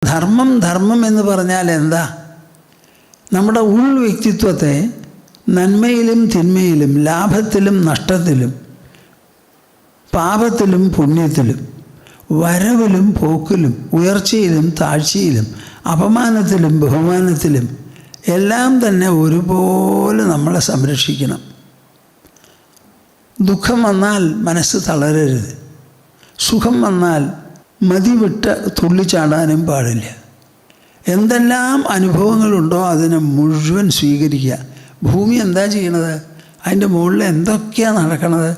ധർമ്മം എന്ന് പറഞ്ഞാൽ എന്താ? നമ്മുടെ വ്യക്തിത്വത്തെ നന്മയിലും തിന്മയിലും, ലാഭത്തിലും നഷ്ടത്തിലും, പാപത്തിലും പുണ്യത്തിലും, വരവിലും പോക്കിലും, ഉയർച്ചയിലും താഴ്ചയിലും, അപമാനത്തിലും ബഹുമാനത്തിലും എല്ലാം തന്നെ ഒരുപോലെ നമ്മളെ സംരക്ഷിക്കണം. ദുഃഖം വന്നാൽ മനസ്സ് തളരരുത്. സുഖം വന്നാൽ മതിവിട്ട് തുള്ളിച്ചാടാനും പാടില്ല. എന്തെല്ലാം അനുഭവങ്ങളുണ്ടോ അതിനെ മുഴുവൻ സ്വീകരിക്കുക. ഭൂമി എന്താ ചെയ്യണത്? അതിൻ്റെ മുകളിൽ എന്തൊക്കെയാണ് നടക്കണത്?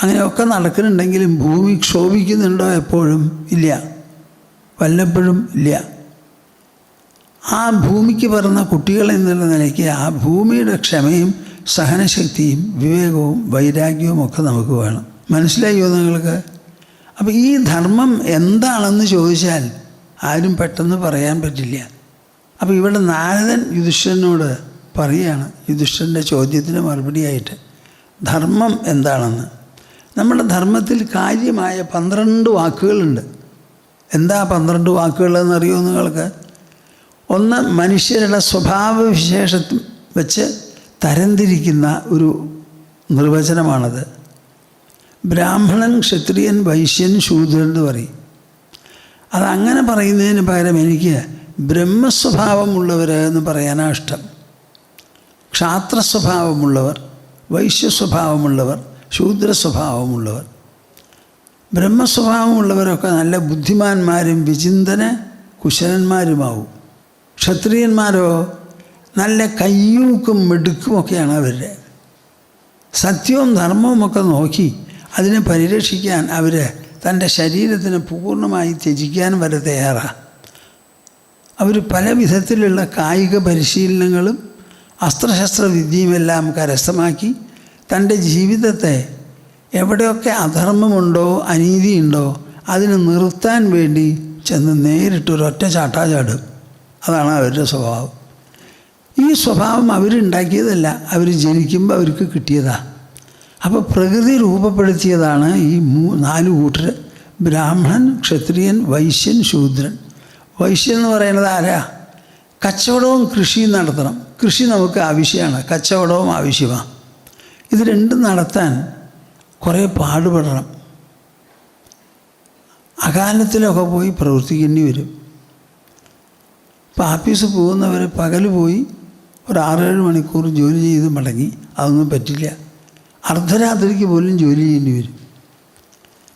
അങ്ങനെയൊക്കെ നടക്കുന്നുണ്ടെങ്കിലും ഭൂമി ക്ഷോഭിക്കുന്നുണ്ടോ? എപ്പോഴും ഇല്ല, വല്ലപ്പോഴും ഇല്ല. ആ ഭൂമിക്ക് പിറന്ന കുട്ടികൾ എന്നുള്ള നിലയ്ക്ക് ആ ഭൂമിയുടെ ക്ഷമയും സഹനശക്തിയും വിവേകവും വൈരാഗ്യവും ഒക്കെ നമുക്ക് വേണം. മനസ്സിലായോ നിങ്ങൾക്ക്? അപ്പോൾ ഈ ധർമ്മം എന്താണെന്ന് ചോദിച്ചാൽ ആരും പെട്ടെന്ന് പറയാൻ പറ്റില്ല. അപ്പോൾ ഇവിടെ നാരദൻ യുധിഷ്ഠിരനോട് പറയുകയാണ്, യുധിഷ്ഠിരൻ്റെ ചോദ്യത്തിന് മറുപടിയായിട്ട്, ധർമ്മം എന്താണെന്ന്. നമ്മുടെ ധർമ്മത്തിൽ കാര്യമായ 12 വാക്കുകളുണ്ട്. എന്താ 12 വാക്കുകളെന്നറിയോ നിങ്ങൾക്ക്? ഒന്ന്, മനുഷ്യരുടെ സ്വഭാവവിശേഷത്തിൽ വെച്ച് തരംതിരിക്കുന്ന ഒരു നിർവചനമാണത്. ബ്രാഹ്മണൻ, ക്ഷത്രിയൻ, വൈശ്യൻ, ശൂദ്രൻ എന്ന് പറയും. അതങ്ങനെ പറയുന്നതിന് പകരം എനിക്ക് ബ്രഹ്മസ്വഭാവമുള്ളവർ എന്ന് പറയാനാണ് ഇഷ്ടം. ക്ഷാത്രസ്വഭാവമുള്ളവർ, വൈശ്യസ്വഭാവമുള്ളവർ, ശൂദ്രസ്വഭാവമുള്ളവർ. ബ്രഹ്മസ്വഭാവമുള്ളവരൊക്കെ നല്ല ബുദ്ധിമാന്മാരും വിചിന്തന കുശലന്മാരുമാവും. ക്ഷത്രിയന്മാരോ നല്ല കയ്യൂക്കും മിടുക്കുമൊക്കെയാണ് അവരുടെ. സത്യവും ധർമ്മവും ഒക്കെ നോക്കി അതിനെ പരിരക്ഷിക്കാൻ അവർ തൻ്റെ ശരീരത്തിന് പൂർണ്ണമായി ത്യജിക്കാൻ വരെ തയ്യാറാണ്. അവർ പല വിധത്തിലുള്ള കായിക പരിശീലനങ്ങളും അസ്ത്രശസ്ത്ര വിദ്യയുമെല്ലാം കരസ്ഥമാക്കി തൻ്റെ ജീവിതത്തെ എവിടെയൊക്കെ അധർമ്മമുണ്ടോ അനീതിയുണ്ടോ അതിനെ നിർത്താൻ വേണ്ടി ചെന്ന് നേരിട്ടൊരൊറ്റ ചാട്ടാചാടും. അതാണ് അവരുടെ സ്വഭാവം. ഈ സ്വഭാവം അവരുണ്ടാക്കിയതല്ല, അവർ ജനിക്കുമ്പോൾ അവർക്ക് കിട്ടിയതാണ്. അപ്പോൾ പ്രകൃതി രൂപപ്പെടുത്തിയതാണ് ഈ 4 കൂട്ടർ: ബ്രാഹ്മണൻ, ക്ഷത്രിയൻ, വൈശ്യൻ, ശൂദ്രൻ. വൈശ്യൻ എന്ന് പറയുന്നത് ആരാ? കച്ചവടവും കൃഷിയും നടത്തണം. കൃഷി നമുക്ക് ആവശ്യമാണ്, കച്ചവടവും ആവശ്യമാണ്. ഇത് രണ്ടും നടത്താൻ കുറേ പാടുപെടണം. അകാലത്തിലൊക്കെ പോയി പ്രവർത്തിക്കേണ്ടി വരും. ഇപ്പോൾ ആഫീസ് പോകുന്നവർ പകൽ പോയി ഒരു 6-7 മണിക്കൂർ ജോലി ചെയ്ത് മടങ്ങി. അതൊന്നും പറ്റില്ല. അർദ്ധരാത്രിക്ക് പോലും ജോലി ചെയ്യേണ്ടി വരും.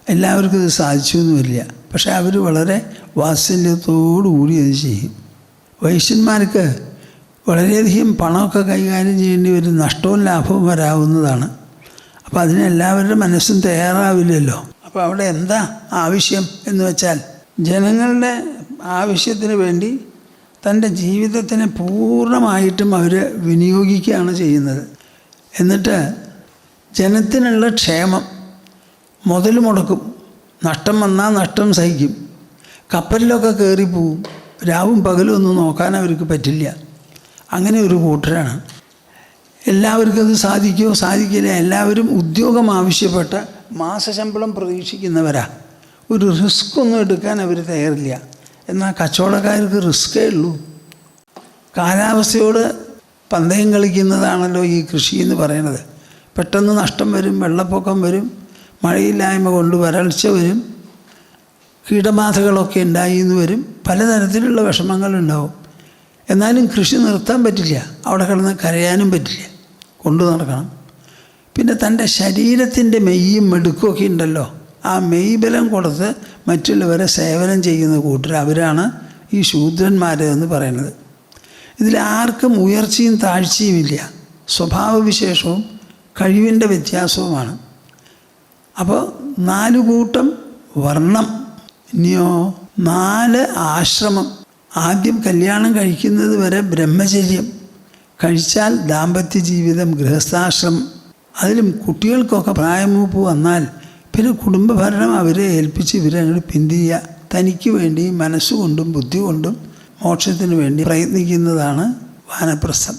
എല്ലാവർക്കും ഇത് സാധിച്ചൊന്നും വരില്ല. പക്ഷേ അവർ വളരെ വാത്സല്യത്തോടു കൂടി അത് ചെയ്യും. വൈശ്യന്മാർക്ക് വളരെയധികം പണമൊക്കെ കൈകാര്യം ചെയ്യേണ്ടി വരും. നഷ്ടവും ലാഭവും വരാവുന്നതാണ്. അപ്പോൾ അതിനെല്ലാവരുടെ മനസ്സും തയ്യാറാവില്ലല്ലോ. അപ്പോൾ അവിടെ എന്താ ആവശ്യം എന്ന് വെച്ചാൽ, ജനങ്ങളുടെ ആവശ്യത്തിന് വേണ്ടി തൻ്റെ ജീവിതത്തിനെ പൂർണ്ണമായിട്ടും അവർ വിനിയോഗിക്കുകയാണ് ചെയ്യുന്നത്. എന്നിട്ട് ജനത്തിനുള്ള ക്ഷേമം, മുതൽ മുടക്കും. നഷ്ടം വന്നാൽ നഷ്ടം സഹിക്കും. കപ്പലിലൊക്കെ കയറിപ്പോവും. രാവും പകലും ഒന്നും നോക്കാൻ അവർക്ക് പറ്റില്ല. അങ്ങനെ ഒരു കൂട്ടരാണ്. എല്ലാവർക്കും അത് സാധിക്കുമോ? സാധിക്കില്ല. എല്ലാവരും ഉദ്യോഗം ആവശ്യപ്പെട്ട മാസശമ്പളം പ്രതീക്ഷിക്കുന്നവരാ. ഒരു റിസ്ക് ഒന്നും എടുക്കാൻ അവർ തയ്യാറില്ല. എന്നാൽ കച്ചവടക്കാർക്ക് റിസ്ക്കേ ഉള്ളൂ. കാലാവസ്ഥയോട് പന്തയം കളിക്കുന്നതാണല്ലോ ഈ കൃഷി എന്ന് പറയുന്നത്. പെട്ടെന്ന് നഷ്ടം വരും, വെള്ളപ്പൊക്കം വരും, മഴയില്ലായ്മ കൊണ്ട് വരൾച്ച വരും, കീടബാധകളൊക്കെ ഉണ്ടായി എന്ന് വരും. പലതരത്തിലുള്ള വിഷമങ്ങളുണ്ടാവും. എന്നാലും കൃഷി നിർത്താൻ പറ്റില്ല. അവിടെ കിടന്ന് കരയാനും പറ്റില്ല, കൊണ്ടു നടക്കണം. പിന്നെ തൻ്റെ ശരീരത്തിൻ്റെ മെയ്യും മെടുക്കുമൊക്കെ ഉണ്ടല്ലോ, ആ മെയ് ബലം കൊടുത്ത് മറ്റുള്ളവരെ സേവനം ചെയ്യുന്ന കൂട്ടർ, അവരാണ് ഈ ശൂദ്രന്മാർ എന്ന് പറയുന്നത്. ഇതിലാർക്കും ഉയർച്ചയും താഴ്ചയും ഇല്ല. സ്വഭാവവിശേഷവും കഴിവിൻ്റെ വ്യത്യാസവുമാണ്. അപ്പോൾ 4 കൂട്ടം വർണ്ണം. ഇനിയോ 4 ആശ്രമം. ആദ്യം കല്യാണം കഴിക്കുന്നത് വരെ ബ്രഹ്മചര്യം, കഴിച്ചാൽ ദാമ്പത്യ ജീവിതം, ഗൃഹസ്ഥാശ്രമം. അതിലും കുട്ടികൾക്കൊക്കെ പ്രായമൂപ്പ് വന്നാൽ പിന്നെ കുടുംബഭരണം അവരെ ഏൽപ്പിച്ച് ഇവരെ അങ്ങോട്ട് പിന്തിരിയുക. തനിക്ക് വേണ്ടി മനസ്സുകൊണ്ടും ബുദ്ധി കൊണ്ടും മോക്ഷത്തിന് വേണ്ടി പ്രയത്നിക്കുന്നതാണ് വാനപ്രസ്ഥം.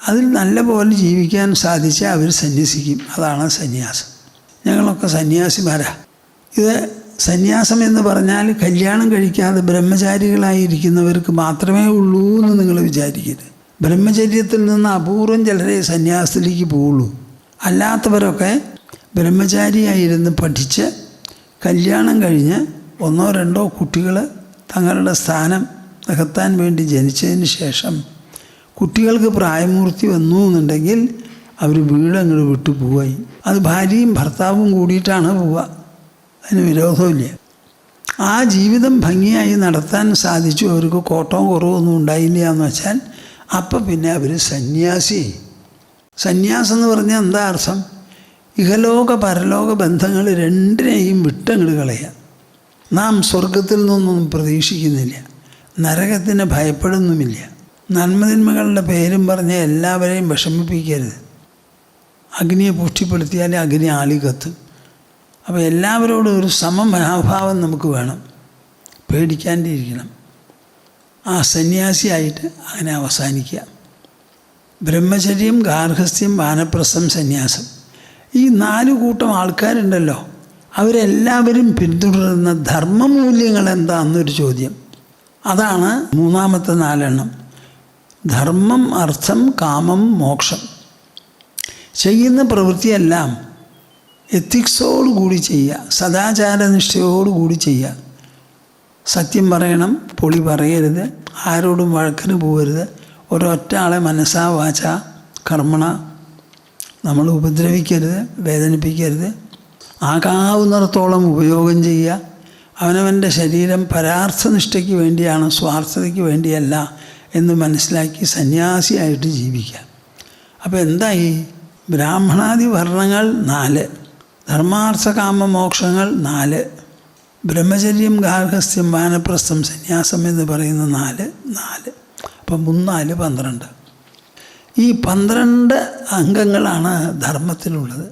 അതിൽ നല്ല പോലെ ജീവിക്കാൻ സാധിച്ചാൽ അവർ സന്യസിക്കും. അതാണ് സന്യാസം. ഞങ്ങളൊക്കെ സന്യാസിമാരാ. ഇത് സന്യാസം എന്ന് പറഞ്ഞാൽ കല്യാണം കഴിക്കാതെ ബ്രഹ്മചാരികളായിരിക്കുന്നവർക്ക് മാത്രമേ ഉള്ളൂ എന്ന് നിങ്ങൾ വിചാരിക്കരുത്. ബ്രഹ്മചര്യത്തിൽ നിന്ന് അപൂർവം ചിലരെ സന്യാസത്തിലേക്ക് പോവുള്ളൂ. അല്ലാത്തവരൊക്കെ ബ്രഹ്മചാരിയായിരുന്ന് പഠിച്ച് കല്യാണം കഴിഞ്ഞ് 1-2 കുട്ടികൾ തങ്ങളുടെ സ്ഥാനം നികത്താൻ വേണ്ടി ജനിച്ചതിന് ശേഷം കുട്ടികൾക്ക് പ്രായപൂർത്തി വന്നു എന്നുണ്ടെങ്കിൽ അവർ വീടങ്ങോട്ട് വിട്ടു പോവായി. അത് ഭാര്യയും ഭർത്താവും കൂടിയിട്ടാണ് പോവുക, അതിന് വിരോധമില്ല. ആ ജീവിതം ഭംഗിയായി നടത്താൻ സാധിച്ചു, അവർക്ക് കോട്ടവും കുറവൊന്നും ഉണ്ടായില്ല എന്ന് വെച്ചാൽ അപ്പം പിന്നെ അവർ സന്യാസി. സന്യാസം എന്ന് പറഞ്ഞാൽ എന്താ അർത്ഥം? ഇഹലോക പരലോക ബന്ധങ്ങൾ രണ്ടിനെയും വിട്ടങ്ങോട്ട് കളയുക. നാം സ്വർഗത്തിൽ നിന്നൊന്നും പ്രതീക്ഷിക്കുന്നില്ല, നരകത്തിന് ഭയപ്പെടുന്നുമില്ല. നന്മതിന്മകളുടെ പേരും പറഞ്ഞ് എല്ലാവരെയും വിഷമിപ്പിക്കരുത്. അഗ്നിയെ പുഷ്ടിപ്പെടുത്തിയാൽ അഗ്നി ആളി കത്തും. അപ്പോൾ എല്ലാവരോടും ഒരു സമമനോഭാവം നമുക്ക് വേണം, പേടിക്കാണ്ടിരിക്കണം. ആ സന്യാസിയായിട്ട് അങ്ങനെ അവസാനിക്കുക. ബ്രഹ്മചര്യം, ഗാർഹസ്ഥ്യം, വാനപ്രസ്ഥം, സന്യാസം, ഈ 4 കൂട്ടം ആൾക്കാരുണ്ടല്ലോ, അവരെല്ലാവരും പിന്തുടരുന്ന ധർമ്മമൂല്യങ്ങൾ എന്താണെന്നൊരു ചോദ്യം. അതാണ് മൂന്നാമത്തെ 4 എണ്ണം. ധർമ്മം, അർത്ഥം, കാമം, മോക്ഷം. ചെയ്യുന്ന പ്രവൃത്തിയെല്ലാം എത്തിക്സോടുകൂടി ചെയ്യുക, സദാചാരനിഷ്ഠയോടുകൂടി ചെയ്യുക. സത്യം പറയണം, പൊളി പറയരുത്, ആരോടും വഴക്കിന് പോകരുത്, ഒരൊറ്റ ആളെ മനസ്സാ വാച കർമ്മണ നമ്മൾ ഉപദ്രവിക്കരുത്, വേദനിപ്പിക്കരുത്. ആകാവുന്നിടത്തോളം ഉപയോഗം ചെയ്യുക. അവനവൻ്റെ ശരീരം പരാർത്ഥനിഷ്ഠയ്ക്ക് വേണ്ടിയാണ്, സ്വാർത്ഥതയ്ക്ക് വേണ്ടിയല്ല എന്ന് മനസ്സിലാക്കി സന്യാസിയായിട്ട് ജീവിക്കുക. അപ്പോൾ എന്തായി? ബ്രാഹ്മണാദി വർണ്ണങ്ങൾ 4, ധർമാർത്ഥ കാമ മോക്ഷങ്ങൾ 4, ബ്രഹ്മചര്യം, ഗാർഹസ്ഥ്യം, വാനപ്രസ്ഥം, സന്യാസം എന്ന് പറയുന്ന 4. അപ്പം 3, 4, 12. ഈ 12 അംഗങ്ങളാണ് ധർമ്മത്തിലുള്ളത്.